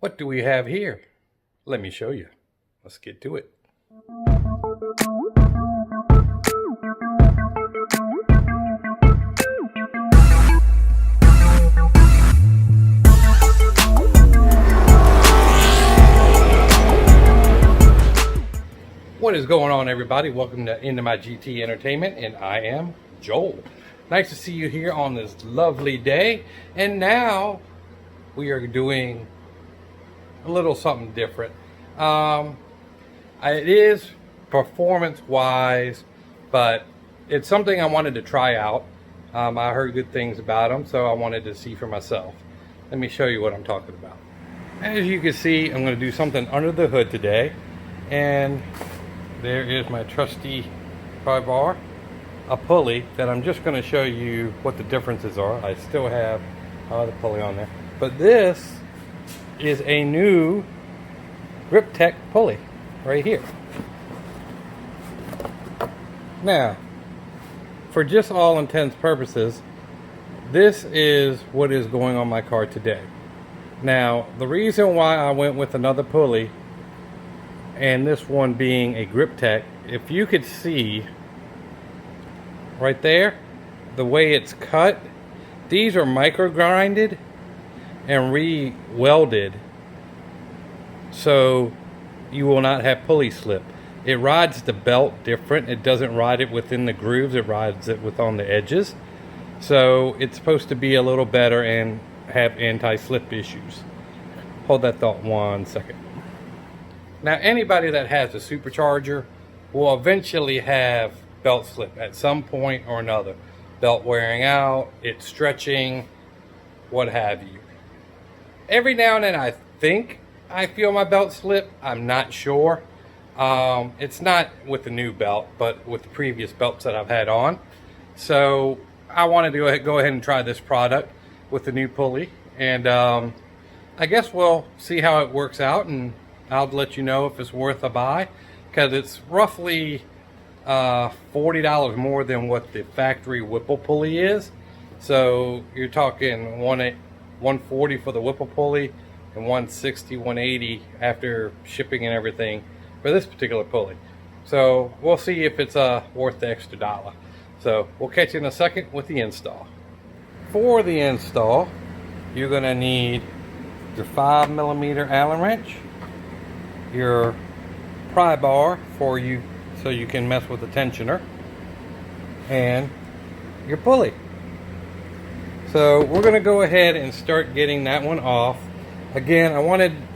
What do we have here? Let me show you. Let's get to it. What is going on, everybody? Welcome to Into My GT Entertainment, and I am Joel. Nice to see you here on this lovely day. And now we are doing a little something different. It is performance-wise, but it's something I wanted to try out. I heard good things about them, so I wanted to see for myself. Let me show you what I'm talking about. As you can see, I'm going to do something under the hood today, and there is my trusty pry bar, a pulley that I'm just going to show you what the differences are. I still have the pulley on there, but this is a new Griptec pulley right here. Now, for just all intents purposes, this is what is going on my car today. Now, the reason why I went with another pulley, and this one being a Griptec, if you could see right there, the way it's cut, these are micro grinded and re-welded, so you will not have pulley slip. It rides the belt different. It doesn't ride it within the grooves, it rides it with on the edges. So it's supposed to be a little better and have anti-slip issues. Hold that thought 1 second. Now, anybody that has a supercharger will eventually have belt slip at some point or another. Belt wearing out, it's stretching, what have you. Every now and then I think I feel my belt slip. I'm not sure. It's not with the new belt, but with the previous belts that I've had on. So I wanted to go ahead and try this product with the new pulley. And I guess we'll see how it works out, and I'll let you know if it's worth a buy, because it's roughly $40 more than what the factory Whipple pulley is. So you're talking $140 for the Whipple pulley and $160, $180 after shipping and everything for this particular pulley. So we'll see if it's worth the extra dollar. So we'll catch you in a second with the install. For the install, you're going to need your 5mm Allen wrench, your pry bar for you so you can mess with the tensioner, and your pulley. So we're going to go ahead and start getting that one off. Again,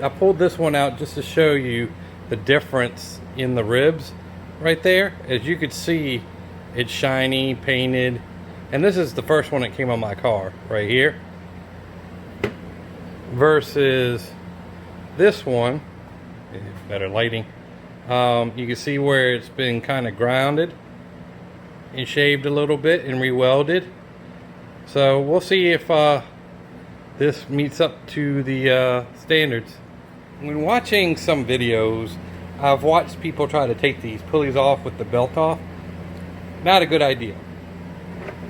I pulled this one out just to show you the difference in the ribs right there. As you could see, it's shiny, painted, and this is the first one that came on my car right here, versus this one. Better lighting. You can see where it's been kind of grounded and shaved a little bit and re-welded. So we'll see if this meets up to the standards. When watching some videos, I've watched people try to take these pulleys off with the belt off. Not a good idea.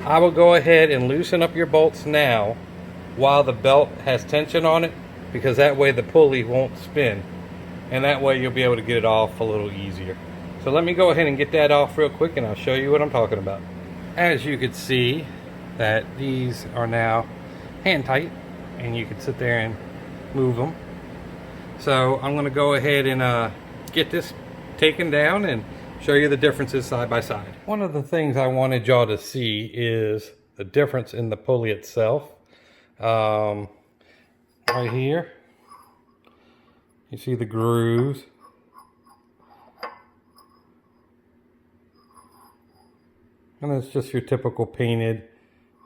I will go ahead and loosen up your bolts now while the belt has tension on it, because that way the pulley won't spin, and that way you'll be able to get it off a little easier. So let me go ahead and get that off real quick, and I'll show you what I'm talking about. As you can see, that these are now hand tight, and you can sit there and move them. So I'm going to go ahead and get this taken down and show you the differences side by side. One of the things I wanted y'all to see is the difference in the pulley itself. Right here, you see the grooves. And it's just your typical painted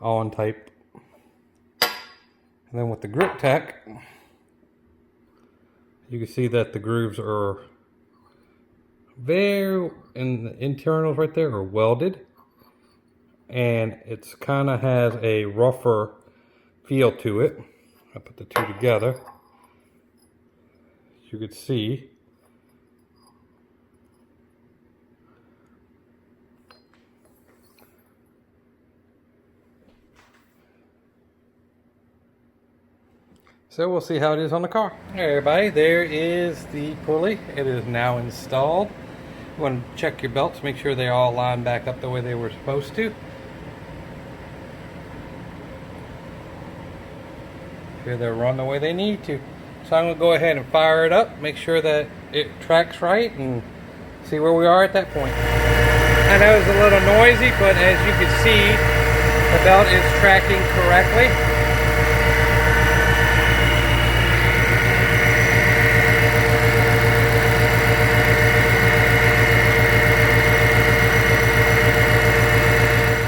on type. And then with the Griptec, you can see that the grooves are very, and the internals right there are welded, and it's kind of has a rougher feel to it. I put the two together. As you can see, So we'll see how it is on the car. All right, everybody, there is the pulley. It is now installed. You want to check your belts, make sure they all line back up the way they were supposed to. Sure they're run the way they need to. So I'm going to go ahead and fire it up, make sure that it tracks right, and see where we are at that point. I know it's a little noisy, but as you can see, the belt is tracking correctly.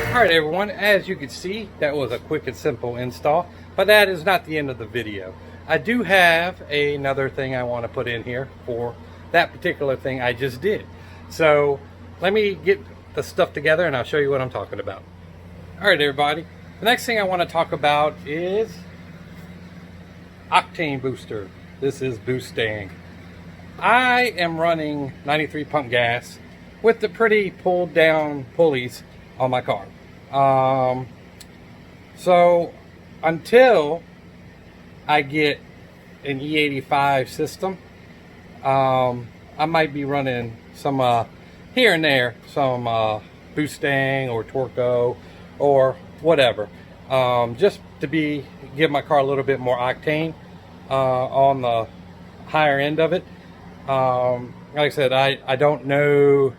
Alright everyone, as you can see, that was a quick and simple install, but that is not the end of the video. I do have another thing I want to put in here for that particular thing I just did. So let me get the stuff together and I'll show you what I'm talking about. Alright everybody, the next thing I want to talk about is Octane Booster. This is Boostane. I am running 93 pump gas with the pretty pulled down pulleys on my car. So until I get an E85 system, I might be running some here and there, some Boostane or Torco or whatever, just to give my car a little bit more octane on the higher end of it. Like I said, I don't know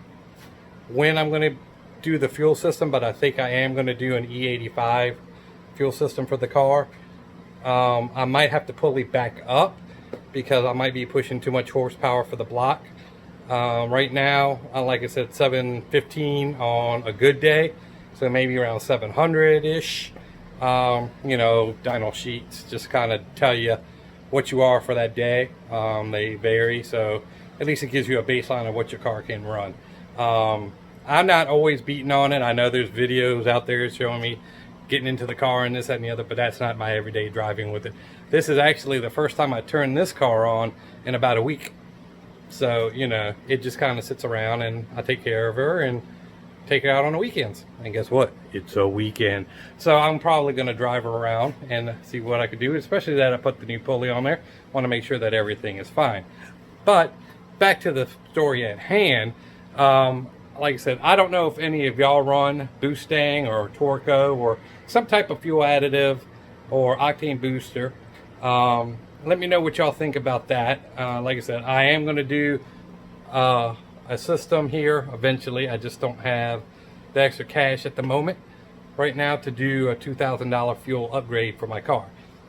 when I'm going to do the fuel system, but I think I am going to do an E85 fuel system for the car. I might have to pulley back up because I might be pushing too much horsepower for the block. Right now, like I said, 715 on a good day, so maybe around 700-ish. You know, dyno sheets just kind of tell you what you are for that day. They vary, so at least it gives you a baseline of what your car can run. I'm not always beating on it. I know there's videos out there showing me getting into the car and this, that, and the other, but that's not my everyday driving with it. This is actually the first time I turned this car on in about a week. So, you know, it just kind of sits around and I take care of her and take her out on the weekends. And guess what? It's a weekend. So I'm probably going to drive her around and see what I could do, especially that I put the new pulley on there. Want to make sure that everything is fine. But back to the story at hand. Like I said, I don't know if any of y'all run Boostane or Torco or some type of fuel additive or Octane Booster. Let me know what y'all think about that. Like I said, I am going to do a system here eventually. I just don't have the extra cash at the moment right now to do a $2,000 fuel upgrade for my car,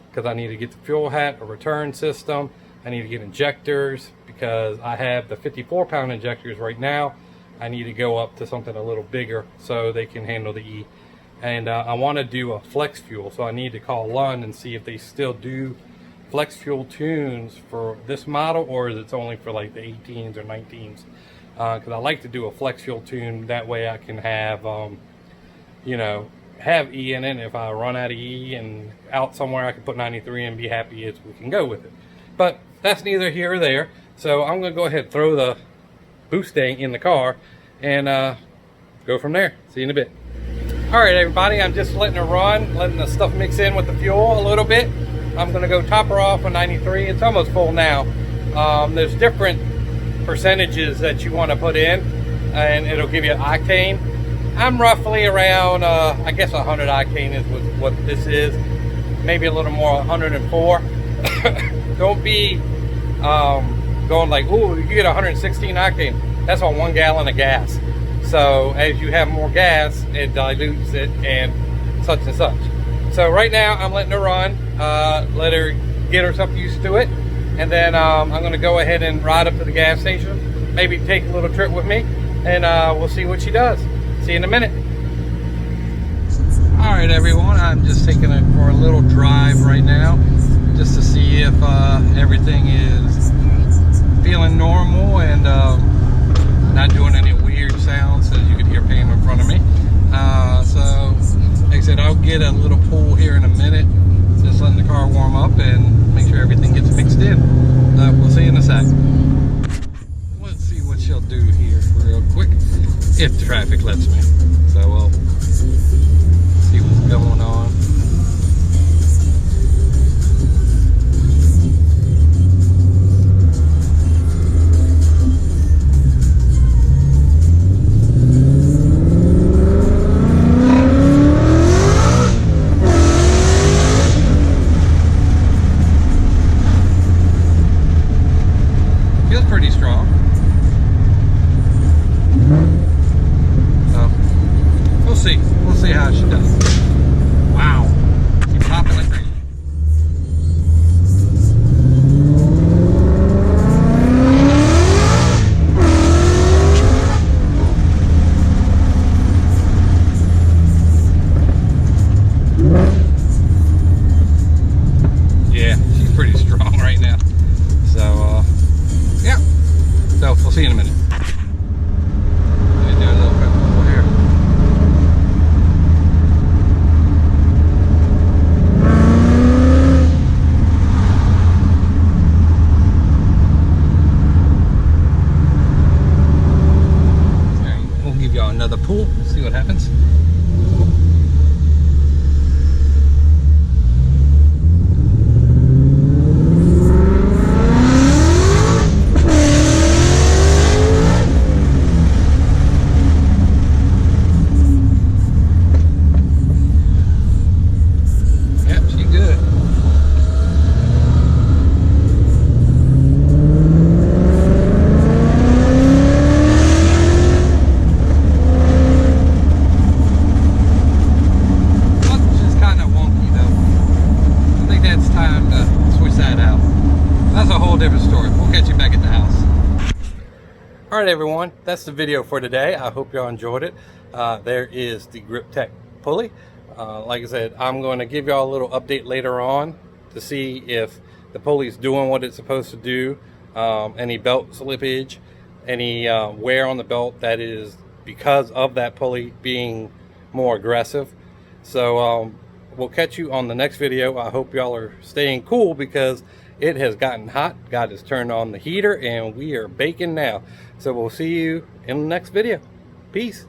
because I need to get the fuel hat, a return system. I need to get injectors because I have the 54-pound injectors right now. I need to go up to something a little bigger so they can handle the E. And I want to do a flex fuel, so I need to call Lund and see if they still do flex fuel tunes for this model, or is it only for like the 18s or 19s? Because I like to do a flex fuel tune. That way I can have, you know, have E in it. And if I run out of E and out somewhere, I can put 93 and be happy as we can go with it. But that's neither here or there. So I'm going to go ahead and throw the Boostane in the car and go from there. See you in a bit. Alright everybody, I'm just letting her run, letting the stuff mix in with the fuel a little bit. I'm going to go top her off on 93. It's almost full now. There's different percentages that you want to put in and it'll give you octane. I'm roughly around I guess 100 octane is what this is, maybe a little more, 104. Don't be going like, ooh, you get 116 octane. That's on 1 gallon of gas. So as you have more gas, it dilutes it and such and such. So right now I'm letting her run, let her get herself used to it, and then I'm going to go ahead and ride up to the gas station, maybe take a little trip with me, and we'll see what she does. See you in a minute. Alright everyone, I'm just taking it for a little drive right now, just to see if everything is feeling normal and not doing any weird sounds, as you can hear Pam in front of me. So like I said, I'll get a little pull here in a minute, just letting the car warm up and make sure everything gets mixed in. We'll see you in a sec. Let's see what she'll do here real quick, if traffic lets me. So we'll see what's going on. pull, see what happens. Different story. We'll catch you back at the house. All right, everyone, that's the video for today. I hope y'all enjoyed it. There is the Griptec pulley. Like I said, I'm going to give y'all a little update later on to see if the pulley's doing what it's supposed to do. Any belt slippage, any wear on the belt that is because of that pulley being more aggressive. So we'll catch you on the next video. I hope y'all are staying cool because it has gotten hot. God has turned on the heater and we are baking now. So we'll see you in the next video. Peace.